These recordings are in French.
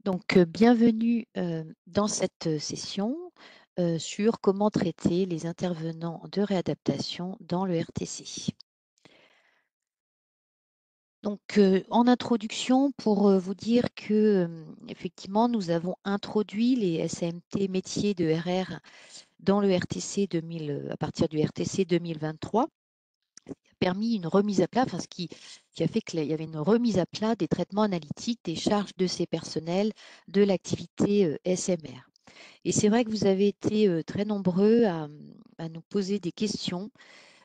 Donc, bienvenue dans cette session sur comment traiter les intervenants de réadaptation dans le RTC. Donc, en introduction, pour vous dire que effectivement, nous avons introduit les SAMT métiers de RR dans le RTC 2000, à partir du RTC 2023. Qui a permis une remise à plat, enfin qui a fait qu'il y avait une remise à plat des traitements analytiques, des charges de ces personnels, de l'activité SMR. Et c'est vrai que vous avez été très nombreux à nous poser des questions,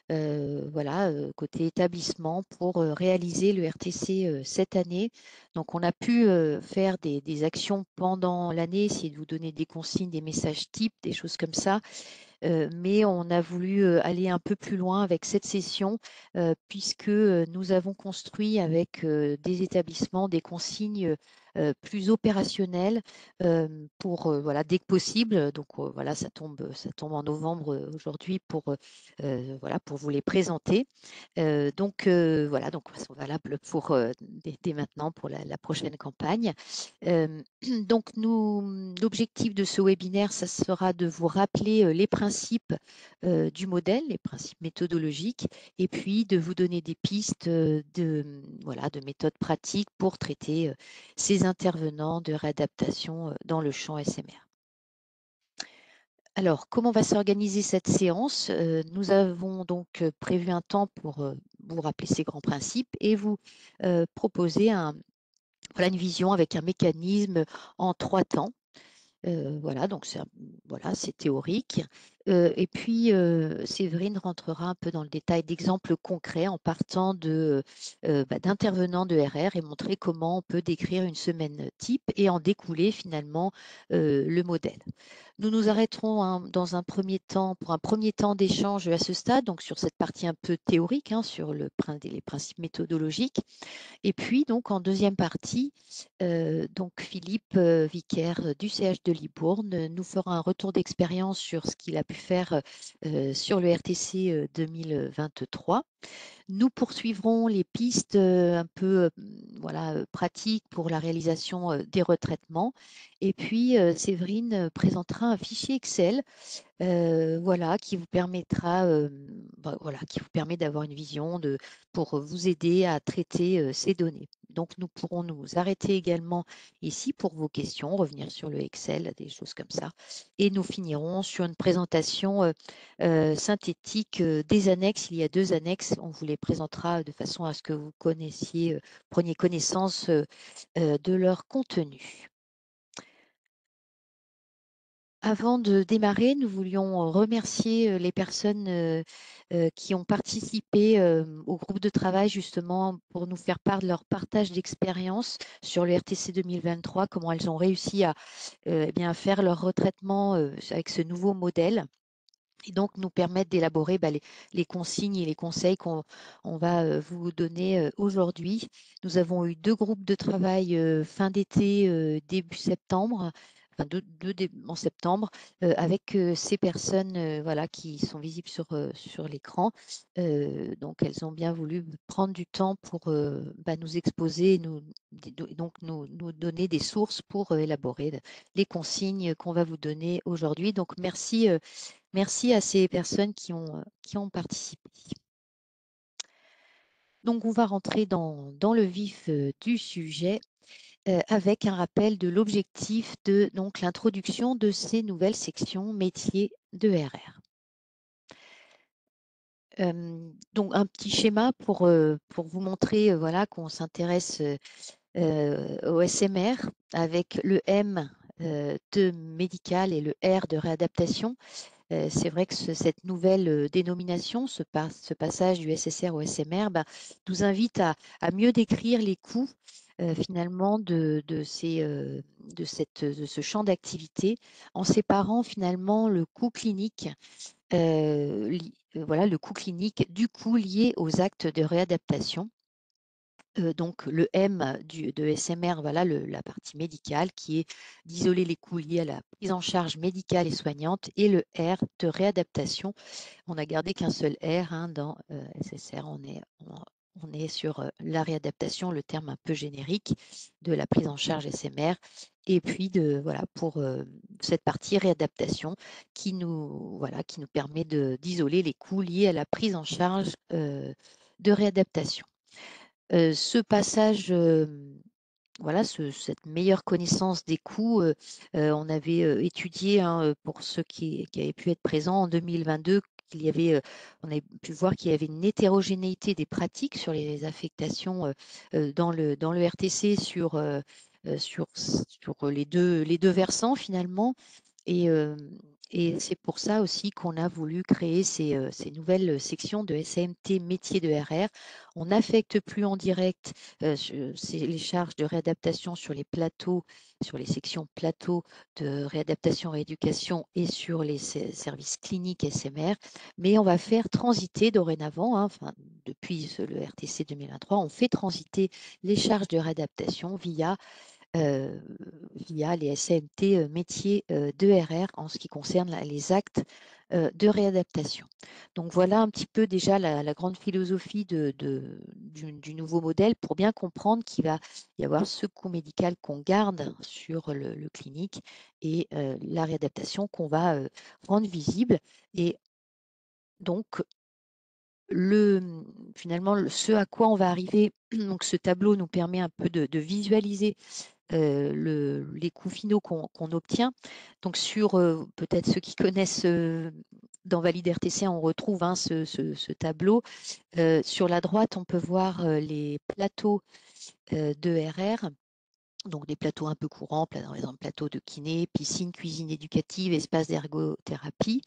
voilà, côté établissement pour réaliser le RTC cette année. Donc, on a pu faire des actions pendant l'année, essayer de vous donner des consignes, des messages types, des choses comme ça. Mais on a voulu aller un peu plus loin avec cette session, puisque nous avons construit avec des établissements des consignes plus opérationnelles pour voilà, dès que possible. Donc voilà, ça tombe en novembre aujourd'hui voilà, pour vous les présenter. Voilà, donc elles sont valables pour dès maintenant pour la prochaine campagne. Euh, donc, l'objectif de ce webinaire, ça sera de vous rappeler les principes du modèle, les principes méthodologiques, et puis de vous donner des pistes voilà, de méthodes pratiques pour traiter ces intervenants de réadaptation dans le champ SMR. Alors, comment va s'organiser cette séance? Nous avons donc prévu un temps pour vous rappeler ces grands principes et vous proposer voilà, une vision avec un mécanisme en 3 temps. Voilà, donc voilà, c'est théorique. Et puis, Séverine rentrera un peu dans le détail d'exemples concrets en partant d'intervenants de RR et montrer comment on peut décrire une semaine type et en découler finalement le modèle. Nous nous arrêterons dans un premier temps, pour un premier temps d'échange à ce stade, donc sur cette partie un peu théorique, hein, sur les principes méthodologiques. Et puis, donc, en deuxième partie, donc Philippe Vicaire du CH de Libourne nous fera un retour d'expérience sur ce qu'il a pu faire sur le RTC 2023. Nous poursuivrons les pistes un peu voilà, pratiques pour la réalisation des retraitements. Et puis, Séverine présentera un fichier Excel voilà, qui vous permettra, voilà, qui vous permet d'avoir une vision pour vous aider à traiter ces données. Donc, nous pourrons nous arrêter également ici pour vos questions, revenir sur le Excel, des choses comme ça. Et nous finirons sur une présentation synthétique des annexes. Il y a 2 annexes. On vous les présentera de façon à ce que vous connaissiez, preniez connaissance de leur contenu. Avant de démarrer, nous voulions remercier les personnes qui ont participé au groupe de travail justement pour nous faire part de leur partage d'expérience sur le RTC 2023, comment elles ont réussi à eh bien, faire leur retraitement avec ce nouveau modèle et donc nous permettre d'élaborer les consignes et les conseils qu'on va vous donner aujourd'hui. Nous avons eu 2 groupes de travail fin d'été, début septembre, enfin en septembre, avec ces personnes voilà, qui sont visibles sur l'écran. Donc elles ont bien voulu prendre du temps pour nous exposer, donc nous donner des sources pour élaborer les consignes qu'on va vous donner aujourd'hui. Donc merci à ces personnes qui ont participé. Donc, on va rentrer dans le vif du sujet avec un rappel de l'objectif de donc l'introduction de ces nouvelles sections métiers de RR. Donc, un petit schéma pour vous montrer voilà, qu'on s'intéresse au SMR avec le M de médical et le R de réadaptation. C'est vrai que cette nouvelle dénomination, ce passage du SSR au SMR, nous invite à mieux décrire les coûts finalement de ce champ d'activité en séparant finalement le coût clinique, voilà, le coût clinique du coût lié aux actes de réadaptation. Donc le M de SMR, voilà la partie médicale qui est d'isoler les coûts liés à la prise en charge médicale et soignante, et le R de réadaptation. On n'a gardé qu'un seul R hein, dans SSR, on on est sur la réadaptation, le terme un peu générique de la prise en charge SMR. Et puis voilà, pour cette partie réadaptation qui nous permet d'isoler les coûts liés à la prise en charge de réadaptation. Ce passage, voilà, cette meilleure connaissance des coûts, on avait étudié, hein, pour ceux qui avaient pu être présents en 2022, on avait pu voir qu'il y avait une hétérogénéité des pratiques sur les affectations dans le RTC sur les deux versants finalement. Et, c'est pour ça aussi qu'on a voulu créer ces nouvelles sections de SAMT métier de RR. On n'affecte plus en direct les charges de réadaptation sur les plateaux, sur les sections plateaux de réadaptation rééducation et sur les services cliniques SMR, mais on va faire transiter dorénavant, hein, enfin, depuis le RTC 2023, on fait transiter les charges de réadaptation via les SAMT métiers d'ERR en ce qui concerne les actes de réadaptation. Donc voilà un petit peu déjà la grande philosophie du nouveau modèle pour bien comprendre qu'il va y avoir ce coût médical qu'on garde sur le clinique et la réadaptation qu'on va rendre visible. Et donc, finalement, ce à quoi on va arriver, donc ce tableau nous permet un peu de visualiser les coûts finaux qu'on obtient. Donc sur peut-être ceux qui connaissent dans Valide RTC, on retrouve, hein, ce tableau. Sur la droite, on peut voir les plateaux de RR. Donc des plateaux un peu courants, par exemple plateau de kiné, piscine, cuisine éducative, espace d'ergothérapie,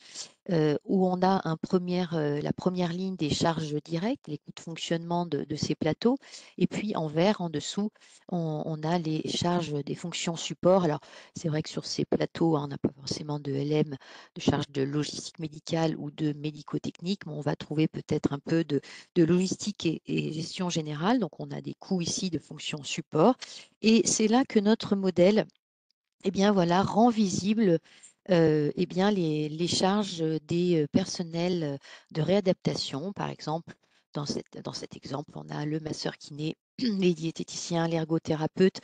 où on a la première ligne des charges directes, les coûts de fonctionnement de ces plateaux. Et puis en vert, en dessous, on a les charges des fonctions support. Alors c'est vrai que sur ces plateaux, hein, on n'a pas forcément de LM, de charges de logistique médicale ou de médico-technique, mais on va trouver peut-être un peu de logistique et gestion générale. Donc on a des coûts ici de fonctions support. Et c'est là que notre modèle, eh bien, voilà, rend visible eh bien, les charges des personnels de réadaptation. Par exemple, dans cet exemple, on a le masseur kiné, les diététiciens, l'ergothérapeute.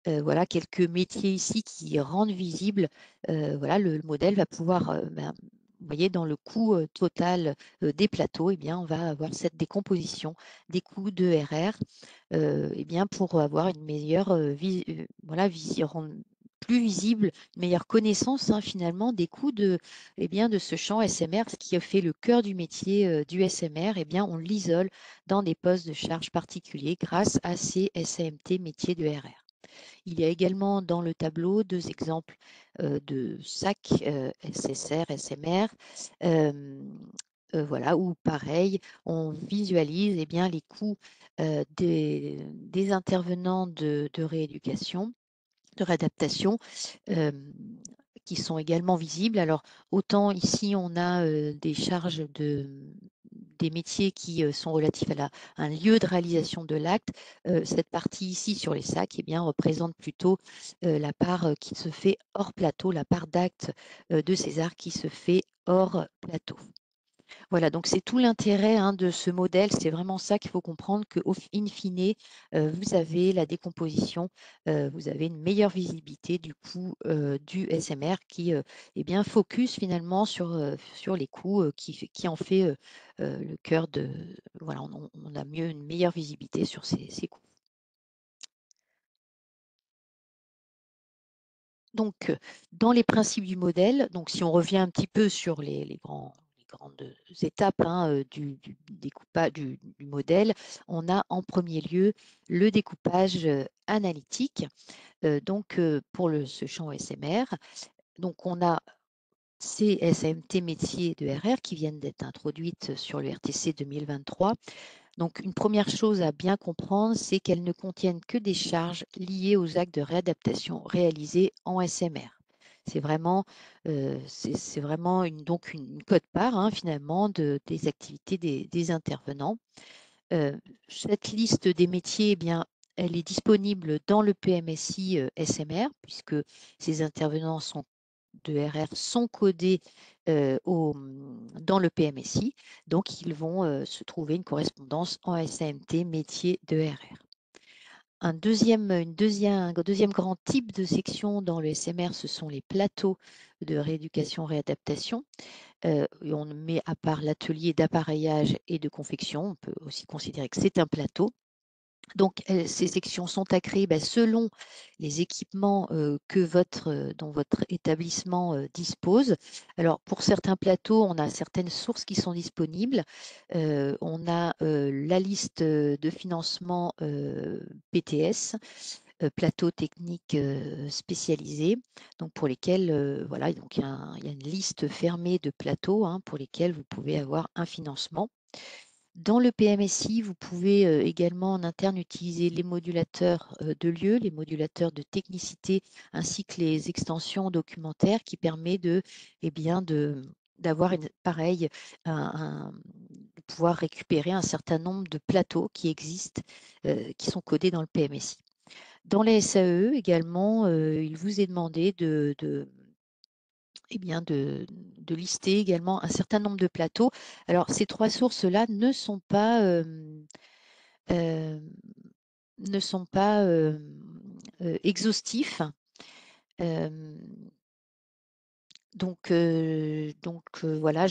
Voilà quelques métiers ici qui rendent visible. Voilà, le modèle va pouvoir, vous voyez, dans le coût total des plateaux, eh bien, on va avoir cette décomposition des coûts de RR, eh bien, pour avoir une meilleure voilà, rendre plus visible, une meilleure connaissance, hein, finalement des coûts eh bien, de ce champ SMR, ce qui a fait le cœur du métier du SMR. Eh bien, on l'isole dans des postes de charge particuliers grâce à ces SAMT métiers de RR. Il y a également dans le tableau deux exemples de SAC, SSR, SMR, voilà, où pareil, on visualise eh bien, les coûts des intervenants de rééducation, de réadaptation, qui sont également visibles. Alors, autant ici, on a des charges des métiers qui sont relatifs à un lieu de réalisation de l'acte. Cette partie ici sur les sacs, eh bien, représente plutôt la part qui se fait hors plateau, la part d'acte de César qui se fait hors plateau. Voilà, donc c'est tout l'intérêt, hein, de ce modèle. C'est vraiment ça qu'il faut comprendre, qu'au in fine, vous avez la décomposition, vous avez une meilleure visibilité du coût du SMR qui eh bien, focus finalement sur les coûts qui en fait le cœur de... Voilà, on a une meilleure visibilité sur ces coûts. Donc, dans les principes du modèle, donc si on revient un petit peu sur les grandes étapes, hein, du découpage du modèle, on a en premier lieu le découpage analytique. Donc, pour ce champ SMR, donc on a ces SAMT métiers de RR qui viennent d'être introduites sur le RTC 2023. Donc, une première chose à bien comprendre, c'est qu'elles ne contiennent que des charges liées aux actes de réadaptation réalisés en SMR. C'est vraiment, donc une quote-part, hein, finalement des activités des intervenants. Cette liste des métiers, eh bien, elle est disponible dans le PMSI SMR, puisque ces intervenants sont de RR sont codés dans le PMSI, donc ils vont se trouver une correspondance en SAMT métier de RR. Un deuxième grand type de section dans le SMR, ce sont les plateaux de rééducation-réadaptation. On met à part l'atelier d'appareillage et de confection, on peut aussi considérer que c'est un plateau. Donc, ces sections sont à créer selon les équipements dont votre établissement dispose. Alors, pour certains plateaux, on a certaines sources qui sont disponibles. On a la liste de financement PTS, plateau technique spécialisé, donc pour lesquels, voilà, donc il y a une liste fermée de plateaux pour lesquels vous pouvez avoir un financement. Dans le PMSI, vous pouvez également en interne utiliser les modulateurs de lieu, les modulateurs de technicité, ainsi que les extensions documentaires qui permettent d'avoir pareil, de pouvoir récupérer un certain nombre de plateaux qui existent, qui sont codés dans le PMSI. Dans les SAE également, il vous est demandé de lister également un certain nombre de plateaux. Alors, ces trois sources-là ne sont pas, exhaustifs. Voilà,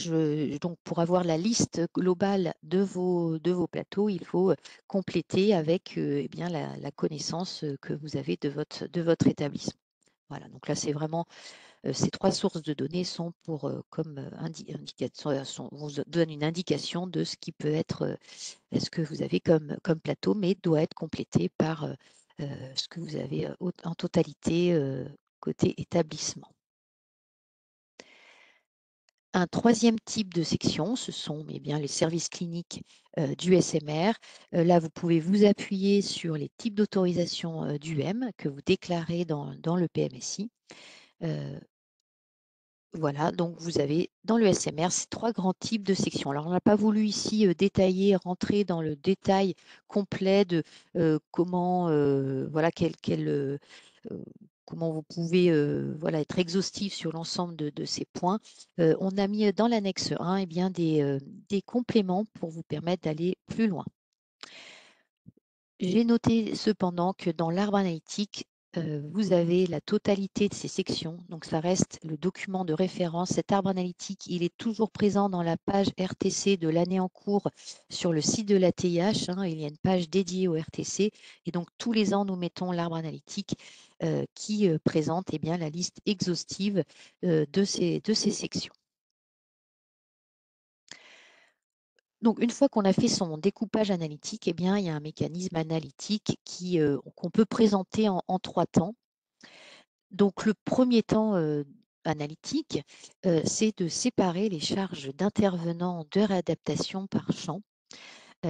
donc pour avoir la liste globale de vos plateaux, il faut compléter avec la connaissance que vous avez de votre établissement. Voilà, donc là, c'est vraiment ces trois sources de données sont pour vous donnent une indication de ce qui peut être ce que vous avez comme plateau, mais doit être complété par ce que vous avez en totalité côté établissement. Un troisième type de section, ce sont les services cliniques du SMR. Là, vous pouvez vous appuyer sur les types d'autorisation d'UM que vous déclarez dans le PMSI. Voilà, donc vous avez dans le SMR ces trois grands types de sections. Alors, on n'a pas voulu ici détailler, rentrer dans le détail complet de comment, voilà, comment vous pouvez voilà, être exhaustif sur l'ensemble de ces points. On a mis dans l'annexe 1 des compléments pour vous permettre d'aller plus loin. J'ai noté cependant que dans l'arbre analytique, vous avez la totalité de ces sections, donc ça reste le document de référence. Cet arbre analytique, il est toujours présent dans la page RTC de l'année en cours sur le site de la TIH. Il y a une page dédiée au RTC et donc tous les ans, nous mettons l'arbre analytique qui présente la liste exhaustive de ces sections. Donc, une fois qu'on a fait son découpage analytique, il y a un mécanisme analytique qu'on peut présenter en trois temps. Donc, le premier temps analytique, c'est de séparer les charges d'intervenants de réadaptation par champ,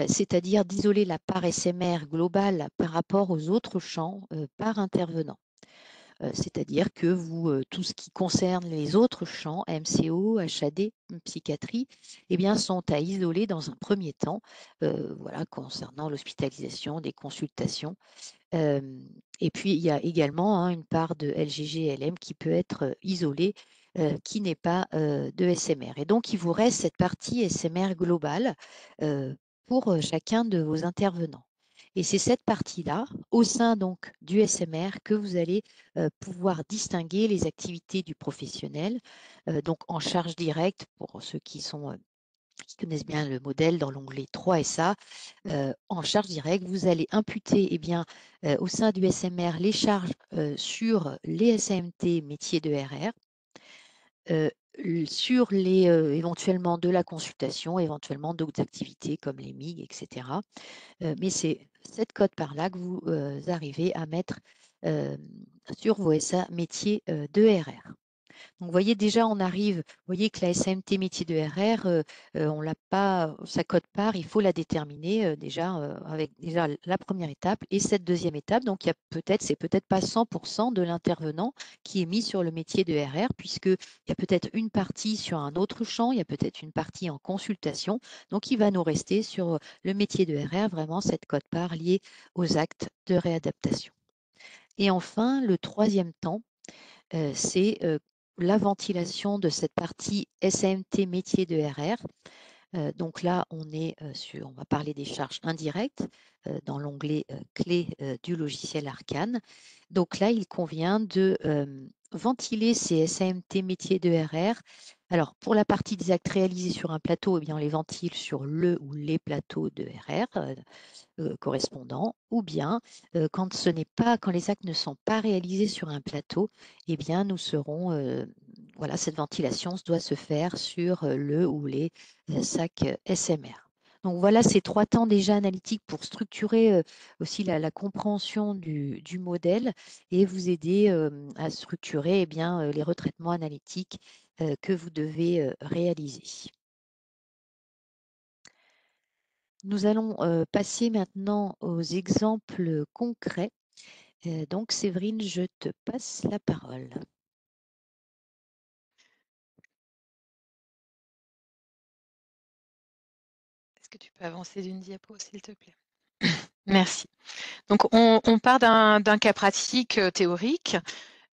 c'est-à-dire d'isoler la part SMR globale par rapport aux autres champs par intervenant. C'est-à-dire que tout ce qui concerne les autres champs, MCO, HAD, psychiatrie, sont à isoler dans un premier temps, voilà, concernant l'hospitalisation, des consultations. Et puis, il y a également une part de LGG, LM qui peut être isolée, qui n'est pas de SMR. Et donc, il vous reste cette partie SMR globale pour chacun de vos intervenants. Et c'est cette partie-là, au sein donc du SMR, que vous allez pouvoir distinguer les activités du professionnel, donc en charge directe pour ceux qui connaissent bien le modèle dans l'onglet 3SA, en charge directe, vous allez imputer au sein du SMR les charges sur les SAMT métiers de RR, sur éventuellement de la consultation, éventuellement d'autres activités comme les MIG, etc. Mais c'est cette cote-part-là que vous arrivez à mettre sur vos SA métiers de RR. Donc, vous voyez, déjà, vous voyez que la SAMT métier de RR, on l'a pas, sa cote-part, il faut la déterminer déjà avec déjà la première étape et cette deuxième étape. Donc, c'est peut-être pas 100% de l'intervenant qui est mis sur le métier de RR, puisqu'il y a peut-être une partie sur un autre champ, il y a peut-être une partie en consultation. Donc, il va nous rester sur le métier de RR, vraiment cette cote-part liée aux actes de réadaptation. Et enfin, le troisième temps, c'est la ventilation de cette partie SAMT métier de RR. Donc là, on va parler des charges indirectes dans l'onglet clé du logiciel Arcane. Donc là, il convient de ventiler ces SAMT métiers de RR. Alors, pour la partie des actes réalisés sur un plateau, eh bien, on les ventile sur le ou les plateaux de RR correspondants, ou bien quand les actes ne sont pas réalisés sur un plateau, eh bien, voilà, cette ventilation doit se faire sur le ou les sacs SMR. Donc voilà ces 3 temps déjà analytiques pour structurer aussi la compréhension du modèle et vous aider à structurer les retraitements analytiques que vous devez réaliser. Nous allons passer maintenant aux exemples concrets. Donc Séverine, je te passe la parole. Est-ce que tu peux avancer d'une diapo, s'il te plaît? Merci. Donc, on part d'un cas pratique théorique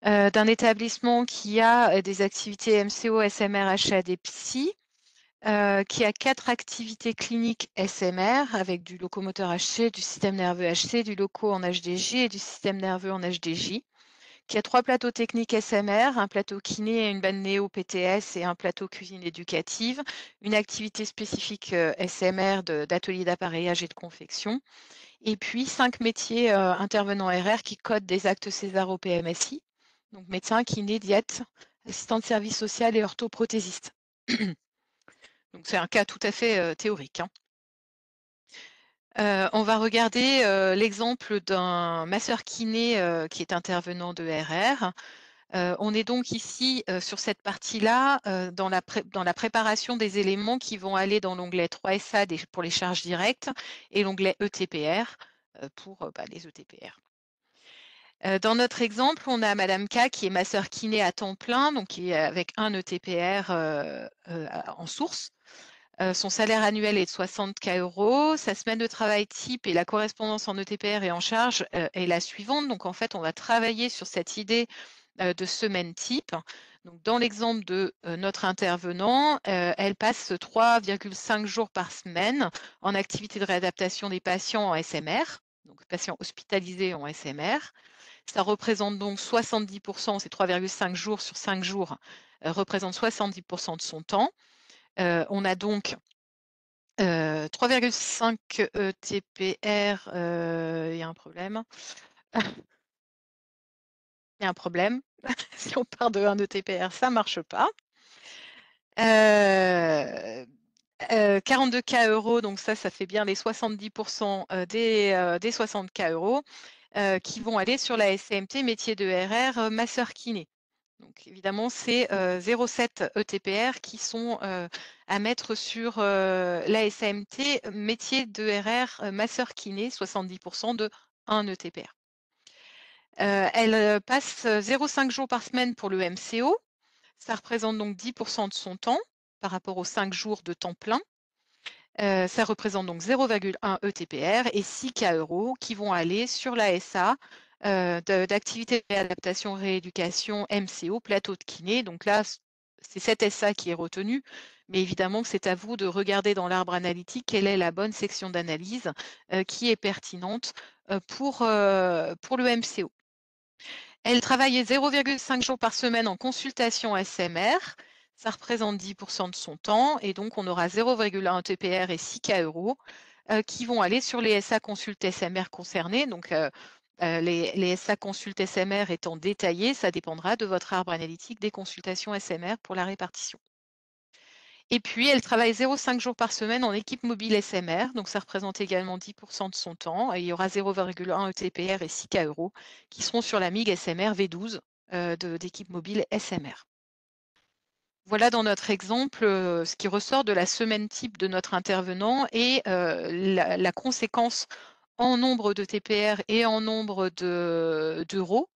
d'un établissement qui a des activités MCO, SMR, HAD, psy, qui a 4 activités cliniques SMR avec du locomoteur HC, du système nerveux HC, du loco en HDJ et du système nerveux en HDJ, qui a 3 plateaux techniques SMR, un plateau kiné, une bande néo PTS et un plateau cuisine éducative, une activité spécifique SMR d'atelier d'appareillage et de confection, et puis 5 métiers intervenants RR qui codent des actes César au PMSI, donc médecin, kiné, diète, assistant de service social et orthoprothésiste. Donc c'est un cas tout à fait théorique, hein. On va regarder l'exemple d'un masseur kiné qui est intervenant de RR. On est donc ici sur cette partie-là dans la préparation des éléments qui vont aller dans l'onglet 3SA pour les charges directes et l'onglet ETPR pour les ETPR. Dans notre exemple, on a Madame K qui est masseur kiné à temps plein, donc qui est avec un ETPR en source. Son salaire annuel est de 60K €. Sa semaine de travail type et la correspondance en ETPR et en charge est la suivante. Donc en fait, on va travailler sur cette idée de semaine type. Donc, dans l'exemple de notre intervenant, elle passe 3,5 jours par semaine en activité de réadaptation des patients en SMR, donc patients hospitalisés en SMR. Ça représente donc 70%, c'est 3,5 jours sur 5 jours, représente 70% de son temps. On a donc 3,5 ETPR, il y a un problème. Il y a un problème. Si on part de 1 ETPR, ça ne marche pas. 42K €, donc ça fait bien les 70% des 60K € qui vont aller sur la SAMT métier de RR masseur kiné. Donc évidemment, c'est 0,7 ETPR qui sont à mettre sur la SAMT métier de RR masseur kiné, 70% de 1 ETPR. Elle passe 0,5 jours par semaine pour le MCO. Ça représente donc 10% de son temps par rapport aux 5 jours de temps plein. Ça représente donc 0,1 ETPR et 6K € qui vont aller sur la SA d'activité de réadaptation, rééducation, MCO, plateau de kiné. Donc là, c'est cette SA qui est retenue, mais évidemment que c'est à vous de regarder dans l'arbre analytique quelle est la bonne section d'analyse qui est pertinente pour le MCO. Elle travaillait 0,5 jours par semaine en consultation SMR. Ça représente 10% de son temps et donc on aura 0,1 TPR et 6K € qui vont aller sur les SA Consult SMR concernés. Donc les SA Consult SMR étant détaillés, ça dépendra de votre arbre analytique des consultations SMR pour la répartition. Et puis, elle travaille 0,5 jours par semaine en équipe mobile SMR, donc ça représente également 10% de son temps. Et il y aura 0,1 ETPR et 6K € qui seront sur la MIG SMR V12 d'équipe mobile SMR. Voilà dans notre exemple ce qui ressort de la semaine type de notre intervenant et la conséquence en nombre de TPR et en nombre d'euros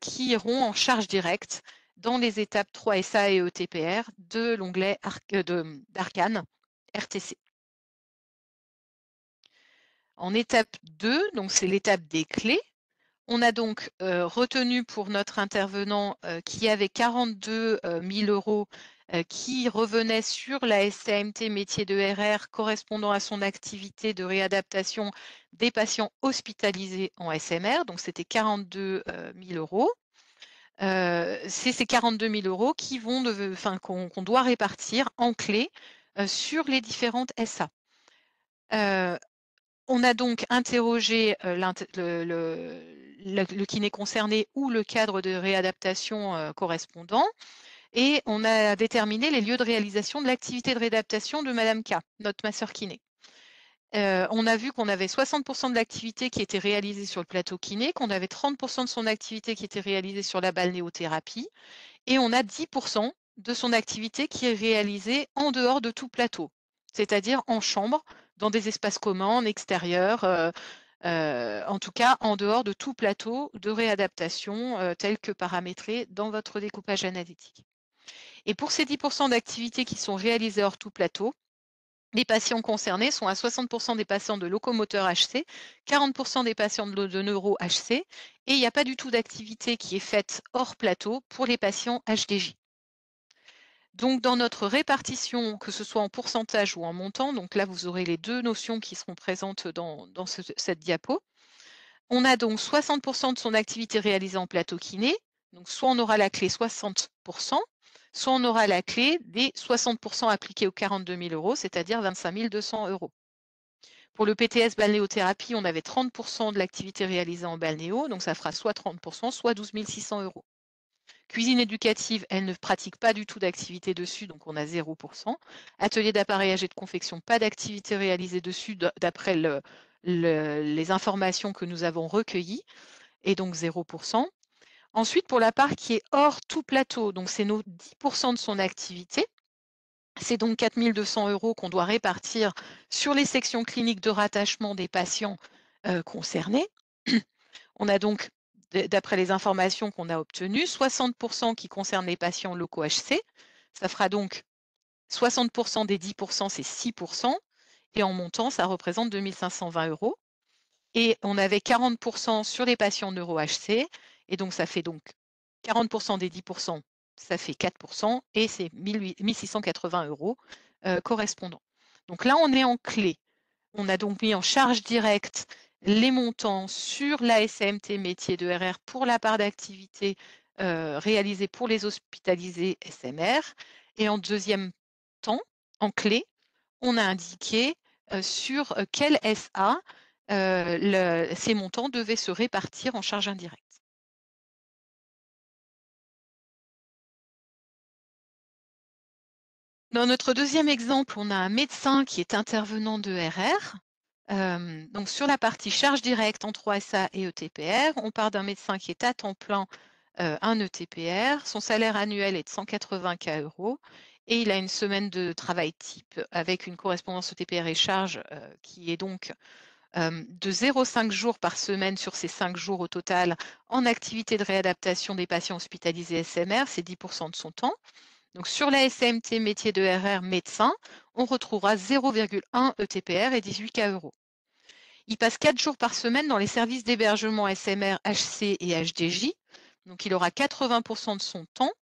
qui iront en charge directe dans les étapes 3SA et ETPR de l'onglet d'Arcane RTC. En étape 2, donc c'est l'étape des clés, On a donc retenu pour notre intervenant qui avait 42 000 € qui revenait sur la SAMT métier de RR correspondant à son activité de réadaptation des patients hospitalisés en SMR. Donc, c'était 42 000 €. C'est ces 42 000 € qui vont qu'on doit répartir en clé sur les différentes SA. On a donc interrogé le kiné concerné ou le cadre de réadaptation correspondant et on a déterminé les lieux de réalisation de l'activité de réadaptation de Madame K, notre masseur kiné. On a vu qu'on avait 60% de l'activité qui était réalisée sur le plateau kiné, qu'on avait 30% de son activité qui était réalisée sur la balnéothérapie et on a 10% de son activité qui est réalisée en dehors de tout plateau, c'est-à-dire en chambre, dans des espaces communs, en extérieur, en tout cas en dehors de tout plateau de réadaptation tel que paramétré dans votre découpage analytique. Et pour ces 10% d'activités qui sont réalisées hors tout plateau, les patients concernés sont à 60% des patients de locomoteur HC, 40% des patients de neuro HC, et il n'y a pas du tout d'activité qui est faite hors plateau pour les patients HDJ. Donc, dans notre répartition, que ce soit en pourcentage ou en montant, donc là, vous aurez les deux notions qui seront présentes dans cette diapo. On a donc 60% de son activité réalisée en plateau kiné. Donc, soit on aura la clé 60%, soit on aura la clé des 60% appliqués aux 42 000 €, c'est-à-dire 25 200 €. Pour le PTS balnéothérapie, on avait 30% de l'activité réalisée en balnéo, donc ça fera soit 30%, soit 12 600 €. Cuisine éducative, elle ne pratique pas du tout d'activité dessus, donc on a 0%. Atelier d'appareillage et de confection, pas d'activité réalisée dessus d'après les informations que nous avons recueillies, et donc 0%. Ensuite, pour la part qui est hors tout plateau, donc c'est nos 10% de son activité, c'est donc 4 200 € qu'on doit répartir sur les sections cliniques de rattachement des patients concernés. On a donc, d'après les informations qu'on a obtenues, 60% qui concernent les patients locaux HC. Ça fera donc 60% des 10%, c'est 6%. Et en montant, ça représente 2 520 €. Et on avait 40% sur les patients neuro-HC. Et donc, ça fait donc 40% des 10%, ça fait 4%. Et c'est 1 680 € correspondants. Donc là, on est en clé. On a donc mis en charge directe les montants sur la SAMT métier de RR pour la part d'activité réalisée pour les hospitalisés SMR. Et en deuxième temps, en clé, on a indiqué sur quel SA ces montants devaient se répartir en charge indirecte. Dans notre deuxième exemple, on a un médecin qui est intervenant de RR. Donc sur la partie charge directe en 3SA et ETPR, on part d'un médecin qui est à temps plein, un ETPR. Son salaire annuel est de 180 K € et il a une semaine de travail type avec une correspondance ETPR et charge qui est donc de 0,5 jours par semaine sur ces 5 jours au total en activité de réadaptation des patients hospitalisés SMR, c'est 10% de son temps. Donc sur la SAMT métier de RR médecin, on retrouvera 0,1 ETPR et 18 K €. Il passe 4 jours par semaine dans les services d'hébergement SMR, HC et HDJ. Donc il aura 80% de son temps,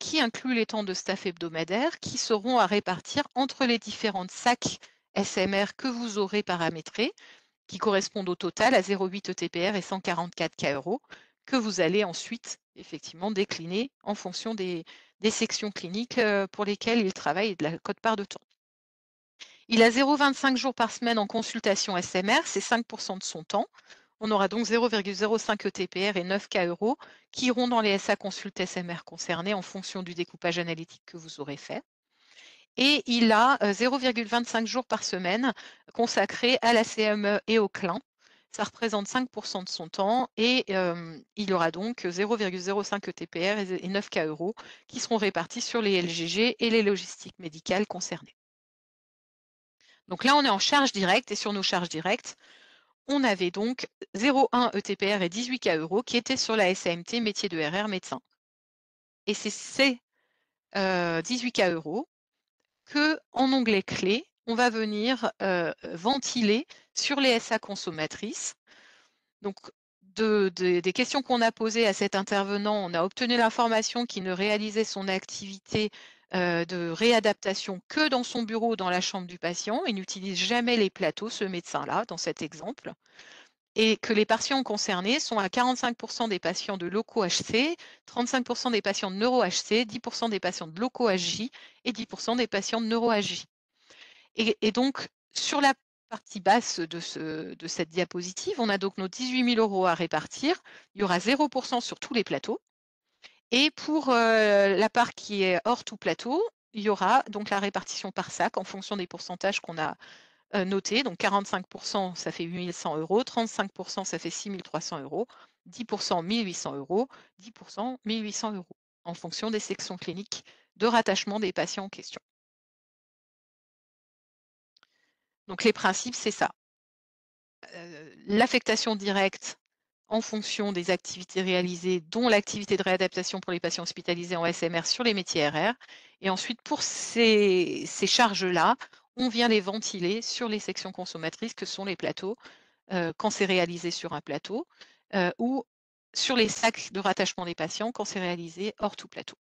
qui inclut les temps de staff hebdomadaire, qui seront à répartir entre les différentes SAC SMR que vous aurez paramétrées, qui correspondent au total à 0,8 ETPR et 144 K €, que vous allez ensuite effectivement décliner en fonction des sections cliniques pour lesquelles il travaille et de la quote-part de temps. Il a 0,25 jours par semaine en consultation SMR, c'est 5% de son temps. On aura donc 0,05 ETPR et 9 K € qui iront dans les SA consultes SMR concernés en fonction du découpage analytique que vous aurez fait. Et il a 0,25 jours par semaine consacrés à la CME et au CLIN. Ça représente 5% de son temps et il aura donc 0,05 ETPR et 9 K € qui seront répartis sur les LGG et les logistiques médicales concernées. Donc là, on est en charge directe et sur nos charges directes, on avait donc 0,1 ETPR et 18 K € qui étaient sur la SAMT métier de RR médecin. Et c'est ces 18 K € que, en onglet clé, on va venir ventiler sur les SA consommatrices. Donc, des questions qu'on a posées à cet intervenant, on a obtenu l'information qu'il ne réalisait son activité de réadaptation que dans son bureau, dans la chambre du patient. Il n'utilise jamais les plateaux, ce médecin-là, dans cet exemple. Et que les patients concernés sont à 45% des patients de loco-HC, 35% des patients de neuro-HC, 10% des patients de loco-HJ et 10% des patients de neuro-HJ. Et donc, sur la partie basse de cette diapositive, on a donc nos 18 000 € à répartir. Il y aura 0% sur tous les plateaux. Et pour la part qui est hors tout plateau, il y aura donc la répartition par sac en fonction des pourcentages qu'on a notés. Donc 45%, ça fait 8 100 €, 35%, ça fait 6 300 €, 10%, 1 800 €, 10%, 1 800 € en fonction des sections cliniques de rattachement des patients en question. Donc les principes, c'est ça. L'affectation directe en fonction des activités réalisées, dont l'activité de réadaptation pour les patients hospitalisés en SMR sur les métiers RR. Et ensuite, pour ces charges-là, on vient les ventiler sur les sections consommatrices que sont les plateaux, quand c'est réalisé sur un plateau, ou sur les sacs de rattachement des patients quand c'est réalisé hors tout plateau.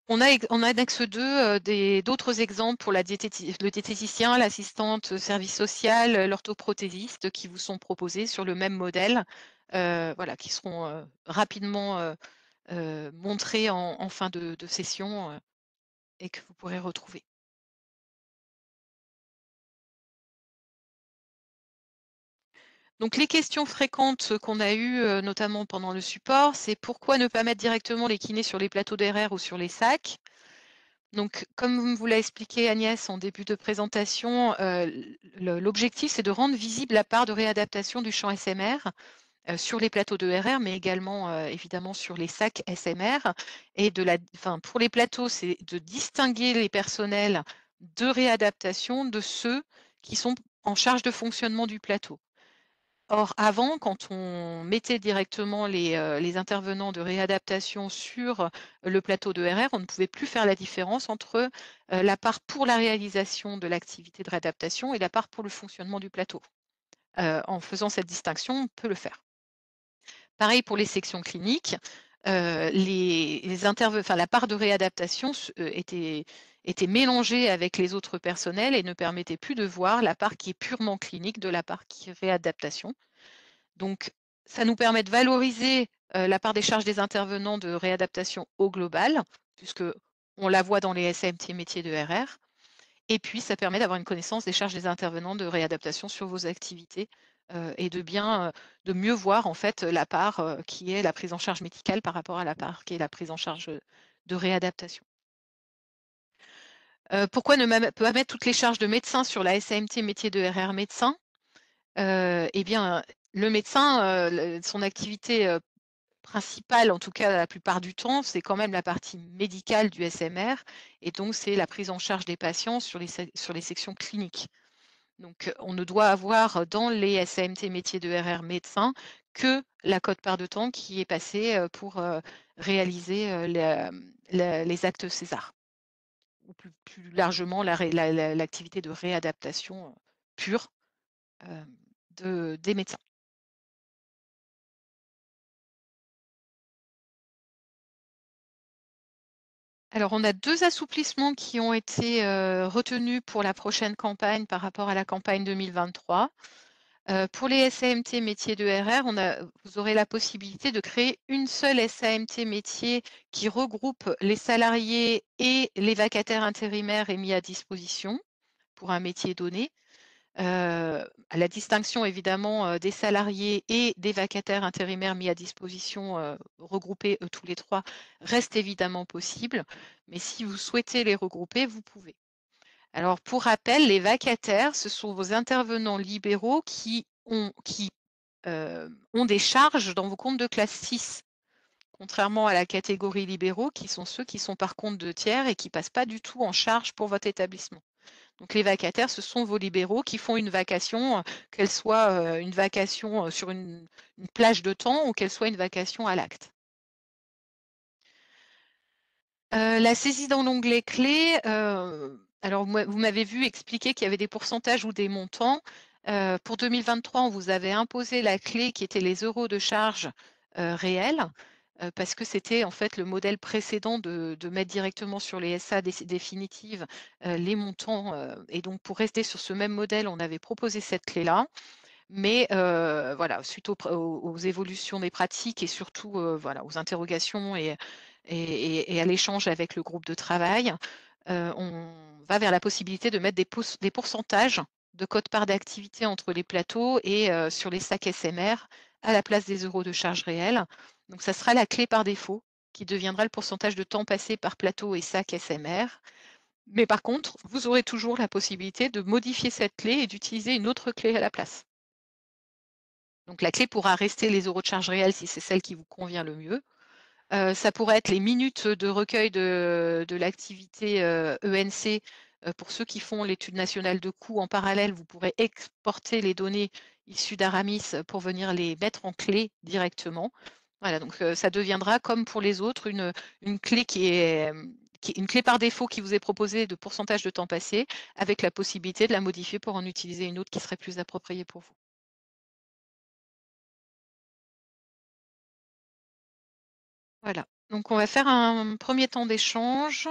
On a en annexe 2 d'autres exemples pour le diététicien, l'assistante service social, l'orthoprothésiste qui vous sont proposés sur le même modèle, voilà, qui seront rapidement montrés en fin de session et que vous pourrez retrouver. Donc les questions fréquentes qu'on a eues, notamment pendant le support, c'est pourquoi ne pas mettre directement les kinés sur les plateaux d'RR ou sur les sacs? Donc, comme vous l'a expliqué Agnès en début de présentation, l'objectif, c'est de rendre visible la part de réadaptation du champ SMR sur les plateaux de RR, mais également évidemment sur les sacs SMR. Et pour les plateaux, c'est de distinguer les personnels de réadaptation de ceux qui sont en charge de fonctionnement du plateau. Or, avant, quand on mettait directement les intervenants de réadaptation sur le plateau de RR, on ne pouvait plus faire la différence entre la part pour la réalisation de l'activité de réadaptation et la part pour le fonctionnement du plateau. En faisant cette distinction, on peut le faire. Pareil pour les sections cliniques, la part de réadaptation était mélangée avec les autres personnels et ne permettait plus de voir la part qui est purement clinique de la part qui est réadaptation. Donc, ça nous permet de valoriser la part des charges des intervenants de réadaptation au global, puisque on la voit dans les SAMT métiers de RR. Et puis, ça permet d'avoir une connaissance des charges des intervenants de réadaptation sur vos activités et de mieux voir en fait la part qui est la prise en charge médicale par rapport à la part qui est la prise en charge de réadaptation. Pourquoi ne pas mettre toutes les charges de médecin sur la SAMT métier de RR médecin? Eh bien, le médecin, son activité principale, en tout cas la plupart du temps, c'est quand même la partie médicale du SMR et donc c'est la prise en charge des patients sur les sections cliniques. Donc on ne doit avoir dans les SAMT métiers de RR médecin que la quote-part de temps qui est passée pour réaliser les actes César ou plus largement l'activité de réadaptation pure des médecins. Alors, on a 2 assouplissements qui ont été retenus pour la prochaine campagne par rapport à la campagne 2023. Pour les SAMT métiers de RR, vous aurez la possibilité de créer une seule SAMT métier qui regroupe les salariés et les vacataires intérimaires et mis à disposition pour un métier donné. À la distinction évidemment des salariés et des vacataires intérimaires mis à disposition, regroupés tous les 3, reste évidemment possible. Mais si vous souhaitez les regrouper, vous pouvez. Alors pour rappel, les vacataires, ce sont vos intervenants libéraux qui ont des charges dans vos comptes de classe 6, contrairement à la catégorie libéraux qui sont ceux qui sont par compte de tiers et qui ne passent pas du tout en charge pour votre établissement. Donc les vacataires, ce sont vos libéraux qui font une vacation, qu'elle soit une vacation sur une plage de temps ou qu'elle soit une vacation à l'acte. La saisie dans l'onglet clé, Alors moi vous m'avez vu expliquer qu'il y avait des pourcentages ou des montants. Pour 2023, on vous avait imposé la clé qui était les euros de charge, réels, parce que c'était en fait le modèle précédent de mettre directement sur les SA définitives, les montants, et donc pour rester sur ce même modèle, on avait proposé cette clé-là. Mais voilà, suite aux évolutions des pratiques et surtout, voilà, aux interrogations et à l'échange avec le groupe de travail, on va vers la possibilité de mettre des pourcentages de quote-part d'activité entre les plateaux et sur les sacs SMR à la place des euros de charge réelle. Donc ça sera la clé par défaut qui deviendra le pourcentage de temps passé par plateau et sac SMR. Mais par contre, vous aurez toujours la possibilité de modifier cette clé et d'utiliser une autre clé à la place. Donc la clé pourra rester les euros de charge réelle si c'est celle qui vous convient le mieux. Ça pourrait être les minutes de recueil de l'activité, ENC. Pour ceux qui font l'étude nationale de coûts en parallèle, vous pourrez exporter les données issues d'Aramis pour venir les mettre en clé directement. Voilà, donc ça deviendra comme pour les autres une clé qui est une clé par défaut qui vous est proposée de pourcentage de temps passé, avec la possibilité de la modifier pour en utiliser une autre qui serait plus appropriée pour vous. Voilà, donc on va faire un premier temps d'échange.